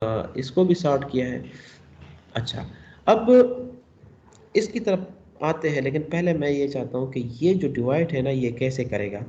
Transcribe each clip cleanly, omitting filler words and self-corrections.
इसको भी सॉर्ट किया है। अच्छा, अब इसकी तरफ आते हैं, लेकिन पहले मैं ये चाहता हूँ कि ये जो डिवाइड है ना ये कैसे करेगा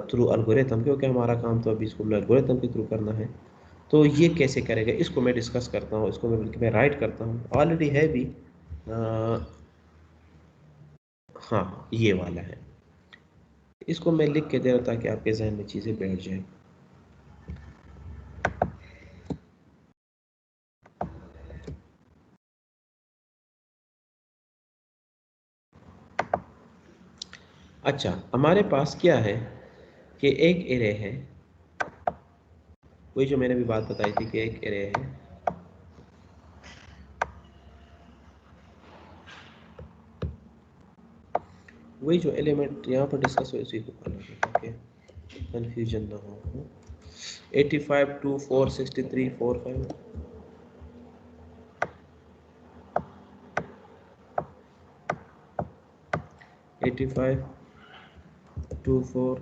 थ्रू एल्गोरिथम, क्योंकि हमारा काम तो अभी इसको एल्गोरिथम के थ्रू करना है। तो ये कैसे करेगा इसको मैं डिस्कस करता हूँ, इसको मैं राइट करता हूँ, ऑलरेडी है भी। हाँ, ये वाला है, इसको मैं लिख के दे रहा ताकि आपके जहन में चीज़ें बैठ जाए। अच्छा, हमारे पास क्या है कि एक एरे है, वही जो मैंने भी बात बताई थी कि एक एरे है, वही जो एलिमेंट यहाँ पर डिस्कस हुए उसी को करना है ताकि कंफ्यूजन ना हो। 85 2 4 63 4 5 85 2 4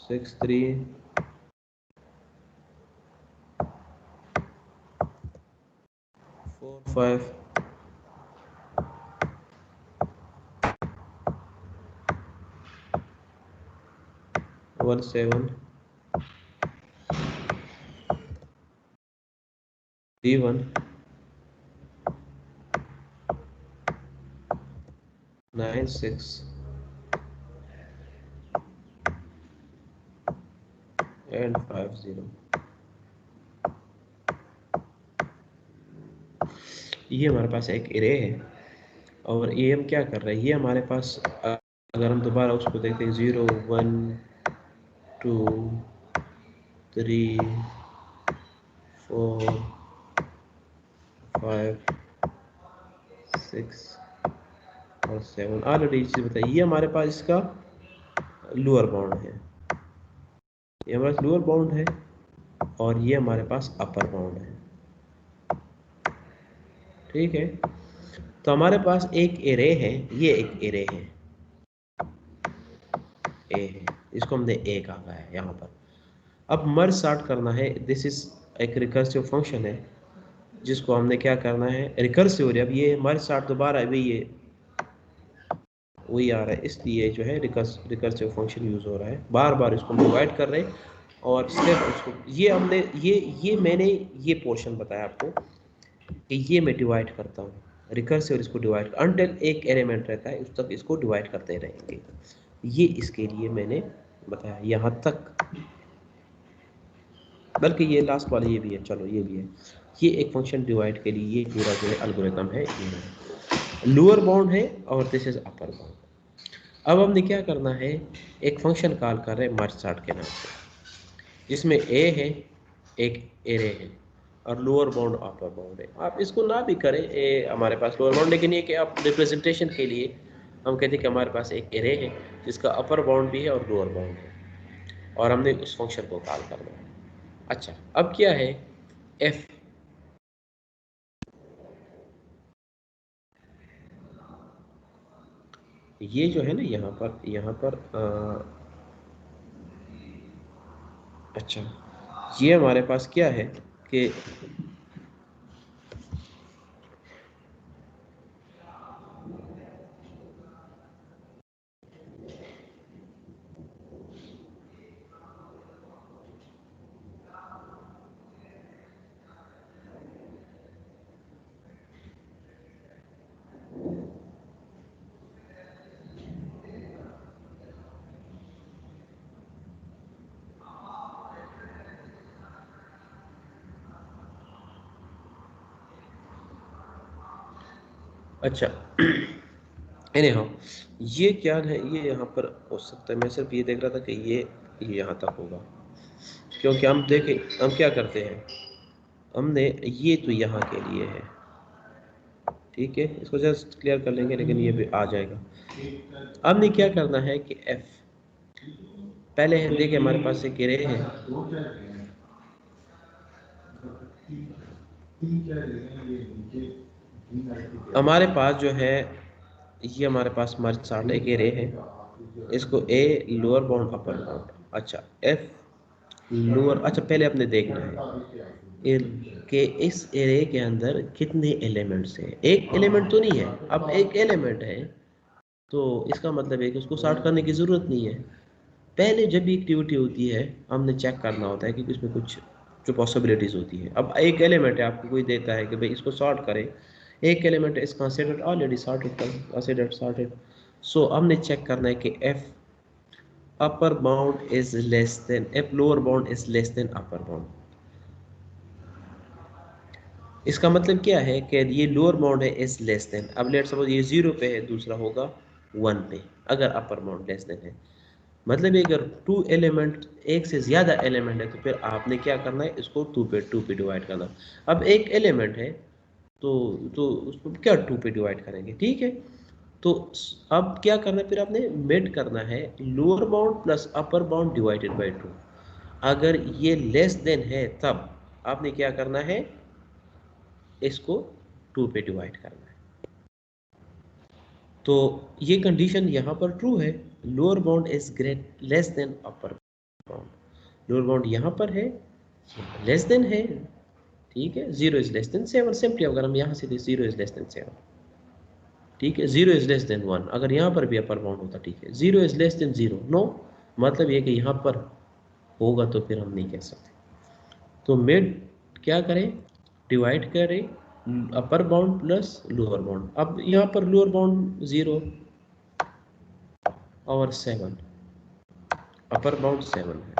6 3 4 5 1 7 3 1 9 6 and 5 0। ये हमारे पास एक एरे है और ये हम क्या कर रहे हैं, ये हमारे पास अगर हम दोबारा उसको देखते हैं 0 1 2 3 4 5 6 और 7, ऑलरेडी चीज़ बताइए, ये हमारे पास इसका लोअर बाउंड है, ये हमारे पास लोअर बाउंड है और ये हमारे पास अपर बाउंड है। ठीक है, तो हमारे पास एक एरे है, ये एक एरे है, ए है, इसको हमने ए कहा है यहाँ पर। अब मर्ज सॉर्ट करना है, दिस इज एक रिकर्सिव फंक्शन है जिसको हमने क्या करना है, रिकर्सिव। अब ये मर्ज सॉर्ट दोबारा अभी ये वही आ रहा है, इसलिए जो है रिकर्सिव फंक्शन यूज हो रहा है, बार बार इसको डिवाइड कर रहे हैं और स्टेप उसको ये हमने ये मैंने ये पोर्शन बताया आपको कि ये मैं डिवाइड करता हूँ रिकर्सिव, इसको डिवाइड अनटिल एक एलिमेंट रहता है उस तक इसको डिवाइड करते रहेंगे। ये इसके लिए मैंने बताया यहाँ तक, बल्कि ये लास्ट वाला ये भी है, चलो ये भी है, ये एक फंक्शन डिवाइड के लिए ये पूरा जो है एल्गोरिथम है, ये लोअर बाउंड है और दिस इज अपर बाउंड। अब हमने क्या करना है, एक फंक्शन कॉल कर रहे हैं मर्ज सॉर्ट के नाम से, जिसमें ए है, एक एरे है और लोअर बाउंड अपर बाउंड है। आप इसको ना भी करें ए हमारे पास लोअर बाउंड, लेकिन ये कि आप रिप्रेजेंटेशन के लिए हम कहते हैं कि हमारे पास एक एरे है जिसका अपर बाउंड भी है और लोअर बाउंड है और हमने उस फंक्शन को कॉल करना है। अच्छा, अब क्या है, एफ, ये जो है ना यहाँ पर अच्छा, ये हमारे पास क्या है कि अच्छा एनी हाउ, ये क्या है, ये यहाँ पर हो सकता है, मैं सिर्फ ये देख रहा था कि ये यहाँ तक होगा, क्योंकि हम देखें हम क्या करते हैं, हमने ये तो यहाँ के लिए है, ठीक है, इसको जस्ट क्लियर कर लेंगे लेकिन ये भी आ जाएगा। हमने क्या करना है कि एफ, पहले हम देखें हमारे पास एक एरे है, हमारे पास जो है ये हमारे पास मर्ज सॉर्ट एक एरे है, इसको a lower bound upper bound. अच्छा, एफ लोअर, अच्छा पहले अपने देखना है कि इस एरे के अंदर कितने एलिमेंट्स हैं। एक एलिमेंट तो नहीं है, अब एक एलिमेंट है तो इसका मतलब है कि उसको सॉर्ट करने की ज़रूरत नहीं है। पहले जब भी एक्टिविटी होती है हमने चेक करना होता है कि इसमें कुछ जो पॉसिबिलिटीज़ होती है। अब एक एलिमेंट है, आपको कोई देता है कि भाई इसको सॉर्ट करें, एक element is considered already sorted, considered sorted. So हमने चेक करना है कि if upper bound is less than, if lower bound is less than upper bound. इसका मतलब क्या है कि ये लोअर बाउंड है इज लेस देन, अब लेट सपोज ये 0 पे है, दूसरा होगा 1 पे, अगर अपर बाउंड लेस देन है। मतलब अगर टू एलिमेंट, एक से ज़्यादा एलिमेंट है तो फिर आपने क्या करना है, इसको टू पे डिवाइड करना। अब एक एलिमेंट है तो उसको क्या टू पे डिवाइड करेंगे, ठीक है। तो अब क्या करना है, फिर आपने मेड करना है lower bound plus upper bound divided by 2। अगर ये लेस देन है तब आपने क्या करना है, इसको 2 पे डिवाइड करना है। तो ये कंडीशन यहाँ पर ट्रू है, lower bound is great less than upper bound. Lower bound यहाँ पर है, लेस देन है, ठीक है। 0 इज लेस देन 7, सिंपली अगर हम यहाँ से 0 इज लेस देन 7, ठीक है। 0 इज लेस देन 1, अगर यहाँ पर भी अपर बाउंड होता, ठीक है। 0 इज लेस देन 0, नो, मतलब ये कि यहाँ पर होगा तो फिर हम नहीं कह सकते। तो मिड क्या करें, डिवाइड करें upper bound plus lower bound. अब यहाँ पर लोअर बाउंड 0 और 7, अपर बाउंड 7 है,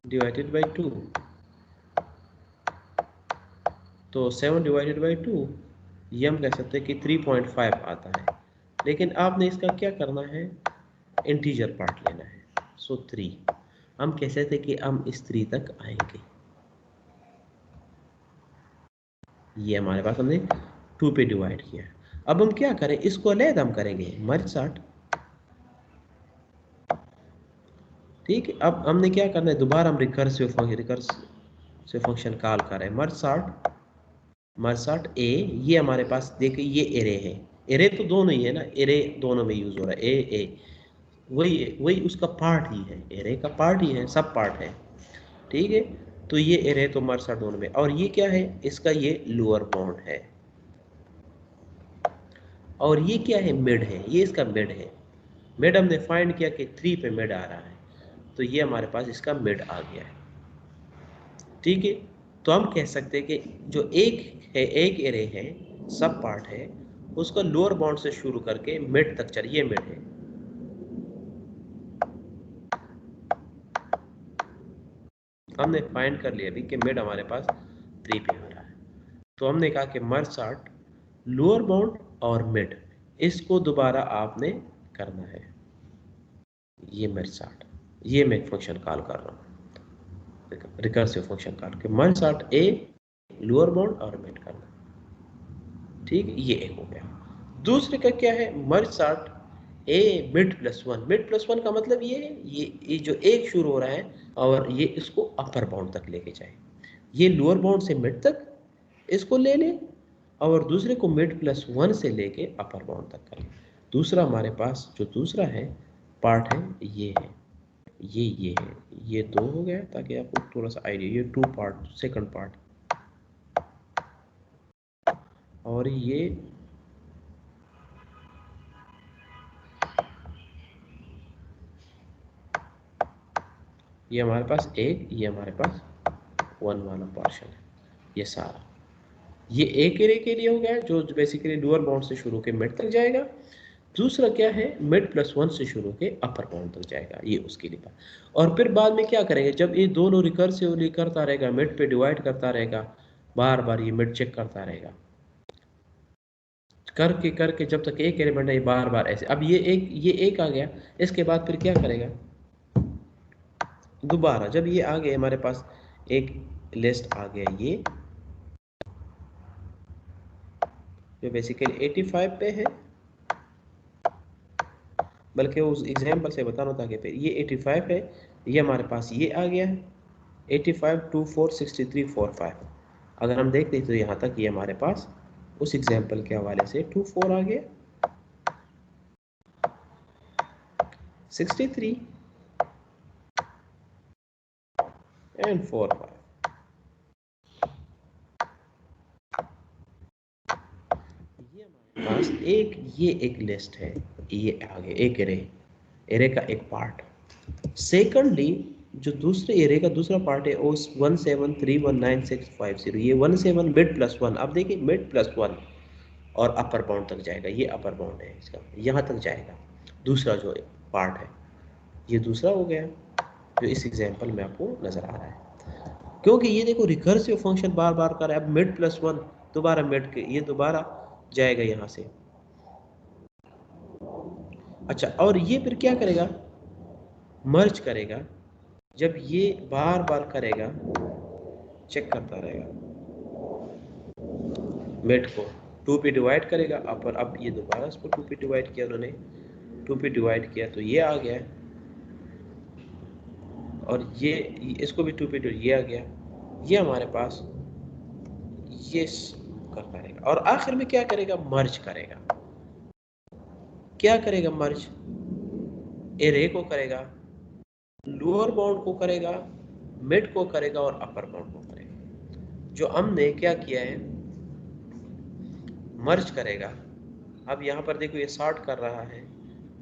डिवाइडेड बाई 2। तो 7 डिवाइडेड बाई 2, ये हम कह सकते हैं कि 3.5 आता है। लेकिन आपने इसका क्या करना है, इंटीजर पार्ट लेना है। सो 3, हम कह सकते हैं कि हम इस 3 तक आएंगे। ये हमारे पास हमने 2 पे डिवाइड किया। अब हम क्या करें, इसको अलग हम करेंगे मर्ज सॉर्ट, ठीक है। अब हमने क्या करना है, दोबारा हम रिकर्सिव फंक्शन कॉल कर रहे हैं। मर्ज सॉर्ट ए, ये हमारे पास देखिए ये एरे है, एरे तो दोनों ही है ना, एरे दोनों में यूज हो रहा है, ए वही वही उसका पार्ट ही है, एरे का पार्ट ही है, सब पार्ट है, ठीक है। तो ये एरे तो मर्ज सॉर्ट दोनों में, और ये क्या है, इसका ये लोअर बाउंड है, और ये क्या है, मिड है, ये इसका मिड है। मिड हमने फाइंड किया कि 3 पे मिड आ रहा है, तो ये हमारे पास इसका मिड आ गया है, ठीक है। तो हम कह सकते हैं कि जो एक है, एक एरे है, सब पार्ट है, उसका लोअर बाउंड से शुरू करके मिड तक चल, ये मिड है। हमने फाइंड कर लिया अभी कि मिड हमारे पास 3 पे आ रहा है। तो हमने कहा कि मर्ज सॉर्ट लोअर बाउंड और मिड, इसको दोबारा आपने करना है, ये मर्ज सॉर्ट, ये मैं एक फंक्शन कॉल कर रहा हूँ, रिकर्सिव फंक्शन कॉल के merge sort a lower bound और मिड करना, ठीक है। ये एक हो गया। दूसरे का क्या है, मर्ज सॉर्ट ए मिड प्लस 1। मिड प्लस 1 का मतलब ये है, ये जो एक शुरू हो रहा है और ये इसको अपर बाउंड तक लेके जाए, ये लोअर बाउंड से मिड तक इसको ले ले, और दूसरे को मिड प्लस 1 से लेके अपर बाउंड तक कर ले। दूसरा हमारे पास जो दूसरा है पार्ट है, ये है, ये है, ये 2 हो गया, ताकि आपको थोड़ा सा आइडिया, ये 2 पार्ट, सेकंड पार्ट, और ये हमारे पास एक, ये हमारे पास 1 वाला पोर्शन है, ये सारा, ये एक एरे के लिए हो गया जो बेसिकली लोअर बाउंड से शुरू के मिड तक जाएगा। दूसरा क्या है, मिड प्लस 1 से शुरू के अपर बाउंड तक जाएगा, ये उसके लिए। और फिर बाद में क्या करेंगे, जब ये दोनों रिकर्सिवली करता रहेगा, मिड पे डिवाइड करता रहेगा, बार बार ये मिड चेक करता रहेगा, करके करके जब तक एक एलिमेंट है, बार बार ऐसे। अब ये एक आ गया, इसके बाद फिर क्या करेगा, दोबारा जब ये आ गया हमारे पास एक लिस्ट आ गया, ये जो बेसिकली 85 पे है, बल्कि उस एग्जाम्पल से बताना था कि फिर ये 85 है, ये हमारे पास ये आ गया है 85 24 63 45। अगर हम देखते हैं तो यहाँ तक ये हमारे पास उस एग्जाम्पल के हवाले से 24 आ गया, 63 एंड 4 5। ये हमारे पास ये एक लिस्ट है, ये आगे एक एरे का एक पार्ट। सेकंडली जो दूसरे एरे का दूसरा पार्ट है वो 17319650, ये 17 मिड प्लस 1। अब देखिए मिड प्लस 1 और अपर बाउंड तक जाएगा, ये अपर बाउंड है इसका, यहाँ तक जाएगा दूसरा जो पार्ट है। ये दूसरा हो गया जो इस एग्जांपल में आपको नजर आ रहा है, क्योंकि ये देखो रिकर्सिव फंक्शन बार बार कर रहा है। अब मिड प्लस 1 दोबारा मिड के ये दोबारा जाएगा यहाँ से। अच्छा, और ये फिर क्या करेगा, मर्ज करेगा। जब ये बार बार करेगा, चेक करता रहेगा, मिड को 2 पे डिवाइड करेगा अपर। अब ये दोबारा इसको 2 पे डिवाइड किया उन्होंने, 2 पे डिवाइड किया तो ये आ गया, और ये इसको भी 2 पे ये आ गया। ये हमारे पास ये करता रहेगा, और आखिर में क्या करेगा, मर्ज करेगा। क्या करेगा, मर्ज एरे को करेगा, लोअर बाउंड को करेगा, मिड को करेगा और अपर बाउंड को करेगा। जो हमने क्या किया है, मर्ज करेगा। अब यहाँ पर देखो ये सॉर्ट कर रहा है,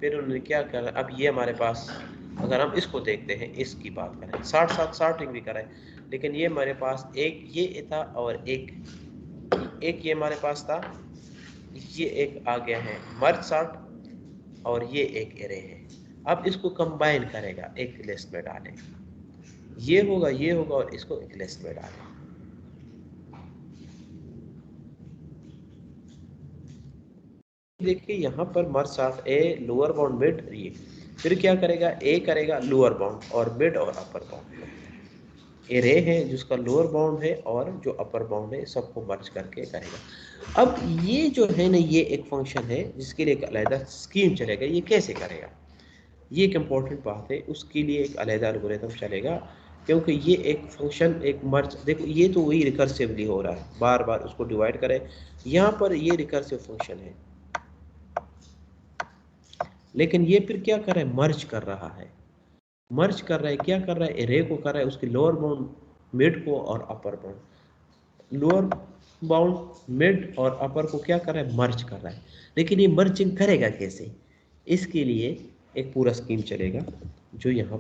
फिर उन्होंने क्या करा, अब ये हमारे पास अगर हम इसको देखते हैं, इसकी बात करें, सॉर्टिंग भी कराए, लेकिन ये हमारे पास एक ये था और एक ये हमारे पास था, ये एक आ गया है मर्ज सॉर्ट, और ये एक एरे है। अब इसको कंबाइन करेगा, एक लिस्ट में डालें, ये होगा और इसको एक लिस्ट में डालें। देखिए यहाँ पर मर्ज सॉर्ट ए, लोअर बाउंड, मिड, ये फिर क्या करेगा, ए करेगा लोअर बाउंड और मिड और अपर बाउंड। एरे है जिसका लोअर बाउंड है और जो अपर बाउंड है, सबको मर्ज करके करेगा। अब ये जो है ना, ये एक फंक्शन है जिसके लिए एक अलग स्कीम चलेगा। ये कैसे करेगा, ये एक इम्पोर्टेंट बात है, उसके लिए एक अलग एल्गोरिथम चलेगा, क्योंकि ये एक फंक्शन एक मर्ज, देखो ये तो वही रिकर्सिवली हो रहा है, बार बार उसको डिवाइड करें। यहाँ पर ये रिकर्सिव फंक्शन है, लेकिन ये फिर क्या कर रहा है, मर्ज कर रहा है। मर्ज कर रहा है, क्या कर रहा है, एरे को कर रहा है, उसके लोअर बाउंड, मिड को और upper bound. Lower bound, mid और अपर को क्या कर रहा है, मर्ज कर रहा है। लेकिन ये मर्जिंग करेगा कैसे, इसके लिए एक पूरा स्कीम चलेगा जो यहाँ